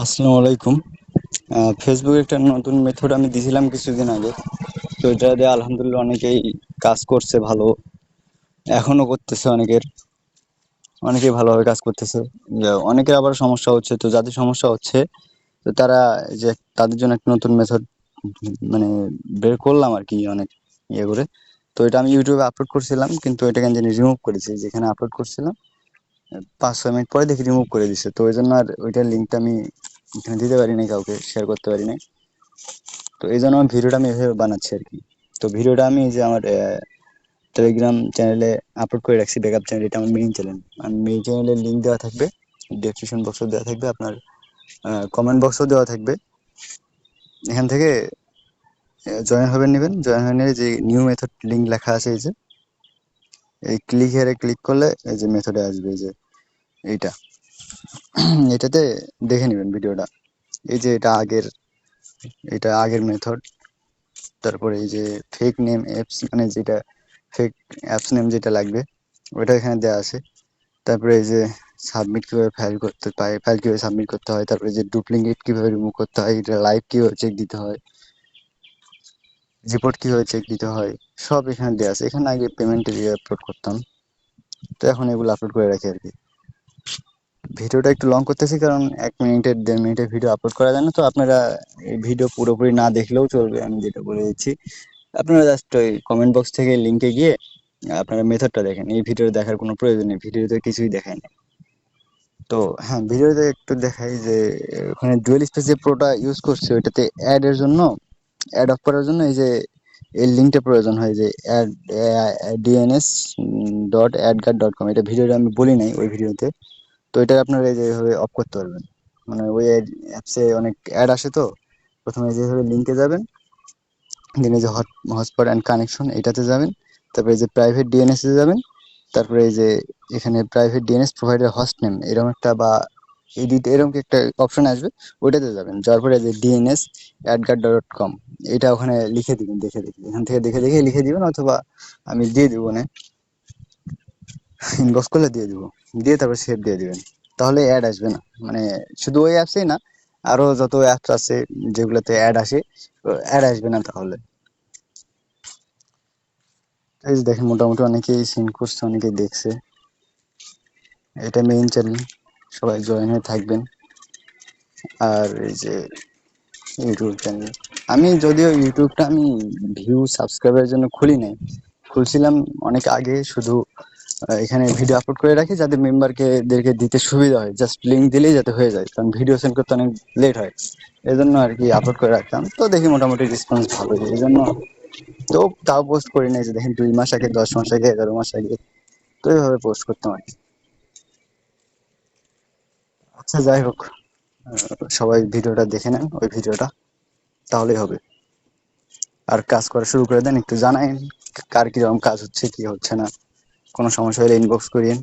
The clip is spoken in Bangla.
আসসালামু আলাইকুম। ফেসবুকে একটা নতুন মেথড আমি দিয়েছিলাম কিছুদিন আগে। তো এটা দিয়ে আলহামদুলিল্লাহ অনেকেই কাজ করছে ভালো, এখনো করতেছে। অনেকেই ভালোভাবে কাজ করতেছে। অনেকের আবার সমস্যা হচ্ছে, তো যাদের সমস্যা হচ্ছে তো তারা এই যে তাদের জন্য একটা নতুন মেথড মানে বের করলাম আর কি, অনেক ইয়ে করে। তো এটা আমি ইউটিউবে আপলোড করছিলাম, কিন্তু এটাকে আমি রিমুভ করেছি। যেখানে আপলোড করছিলাম 5-6 মিনিট পরে দেখি রিমুভ করে দিছে। তো ওই জন্য আর ওইটার লিঙ্কটা আমি এখানে দিতে পারি নাই, কাউকে শেয়ার করতে পারি নাই। তো এই জন্য আমার ভিডিওটা আমি এভাবে বানাচ্ছি আর কি। তো ভিডিওটা আমি এই যে আমার টেলিগ্রাম চ্যানেলে আপলোড করে রাখছি, ব্যাকআপ চ্যানেল। এটা আমার মেইন চ্যানেল। আর মেইন চ্যানেলের লিঙ্ক দেওয়া থাকবে, ডেসক্রিপশন বক্সও দেওয়া থাকবে, আপনার কমেন্ট বক্সও দেওয়া থাকবে। এখান থেকে জয়েন হবেন, নেবেন। জয়েন হয়ে নিয়ে যে নিউ মেথড লিঙ্ক লেখা আছে, এই যে এই ক্লিক হেয়ারে ক্লিক করলে এই যে মেথডে আসবে, এই যে এইটা এটাতে দেখে নেবেন ভিডিওটা। এই যে এটা আগের মেথড। তারপরে এই যে ফেক নেম অ্যাপস, মানে যেটা ফেক অ্যাপস নেম যেটা লাগবে ওটা এখানে দেওয়া আছে। তারপরে এই যে সাবমিট কিভাবে ফাইল করতে পারে, ফাইল কিভাবে সাবমিট করতে হয়, তারপরে যে ডুপ্লিকেট কিভাবে রিমুভ করতে হয়, এটা লাইভ কিভাবে চেক দিতে হয়, রিপোর্ট কিভাবে চেক দিতে হয়, সব এখানে দেওয়া আছে। এখানে আগে পেমেন্টের ইয়ে আপলোড করতাম, তো এখন এগুলো আপলোড করে রাখি আর কি। ভিডিওটা একটু লং করতেছি, কারণ 1 মিনিটের 1.5 মিনিটের ভিডিও আপলোড করা যায় না। তো আপনারা এই ভিডিও পুরোপুরি না দেখলেও চলবে, আমি যেটা বলে দিচ্ছি। আপনারা জাস্ট ওই কমেন্ট বক্স থেকে লিঙ্কে গিয়ে আপনারা মেথডটা দেখেন। এই ভিডিও দেখার কোনো প্রয়োজন নেই, ভিডিওতে কিছুই দেখায় না। তো হ্যাঁ, ভিডিওতে একটু দেখাই যে ওখানে ডুয়েল স্পেস যে প্রোটা ইউজ করছে, ওইটাতে অ্যাড এর জন্য, অ্যাড অফ করার জন্য এই যে এই লিঙ্কটা প্রয়োজন হয়, যে অ্যাড dns.adguard.com। এটা ভিডিওটা আমি বলি নাই ওই ভিডিওতে। তো এটা আপনারা এই যে এভাবে অফ করতে পারবেন। মানে ওই অ্যাপসে অনেক অ্যাড আসে। তো প্রথমে যেভাবে লিঙ্কে যাবেন, দেন এই যে হটস্পট অ্যান্ড কানেকশন এটাতে যাবেন। তারপরে এই যে প্রাইভেট ডিএনএস এ যাবেন। তারপরে এই যে এখানে private DNS provider host name এরকম একটা বা এডিট এরকম একটা অপশন আসবে, ওইটাতে যাবেন। যাওয়ার পরে যে dns@guard.com এটা ওখানে লিখে দিবেন, দেখে দেখে এখান থেকে দেখে দেখে লিখে দিবেন, অথবা আমি দিয়ে দিব, না ইনবক্স করলে দিয়ে দিব। দিয়ে তারপর সেভ দিয়ে দিবেন, তাহলে অ্যাড আসবে না। মানে শুধু ওই অ্যাপসেই না, আরো যত অ্যাপস আছে যেগুলোতে অ্যাড আসে, অ্যাড আসবে না তাহলে। এই যে দেখেন, মোটামুটি অনেকেই সিন করছে, অনেকেই দেখছে। এটা মেইন চ্যানেল, সবাই জয়েন হয়ে থাকবেন। আর এই যে ইউটিউব চ্যানেল, আমি যদিও ইউটিউবটা আমি ভিউ সাবস্ক্রাইবের জন্য খুলি নাই, খুলছিলাম অনেক আগে। শুধু এখানে ভিডিও আপলোড করে রাখি, যাতে মেম্বারদেরকে দিতে সুবিধা হয়। জাস্ট লিঙ্ক দিলেই যাতে হয়ে যায়, কারণ ভিডিও সেন্ড করতে অনেক লেট হয়। এই জন্য আর কি আপলোড করে রাখতাম। তো দেখি মোটামুটি রেসপন্স ভালো, এই জন্য তো তাও পোস্ট করি নাই। যে দেখেন 2 মাস আগে, 10 মাস আগে, 11 মাস আগে, তো এইভাবে পোস্ট করতাম আর কি। আচ্ছা, যাই হোক, সবাই ভিডিওটা দেখে নেন, ওই ভিডিওটা, তাহলেই হবে। আর কাজ করা শুরু করে দেন। একটু জানাইন কার কিরকম কাজ হচ্ছে, কি হচ্ছে না। কোনো সমস্যা হলে ইনবক্স করিয়েন।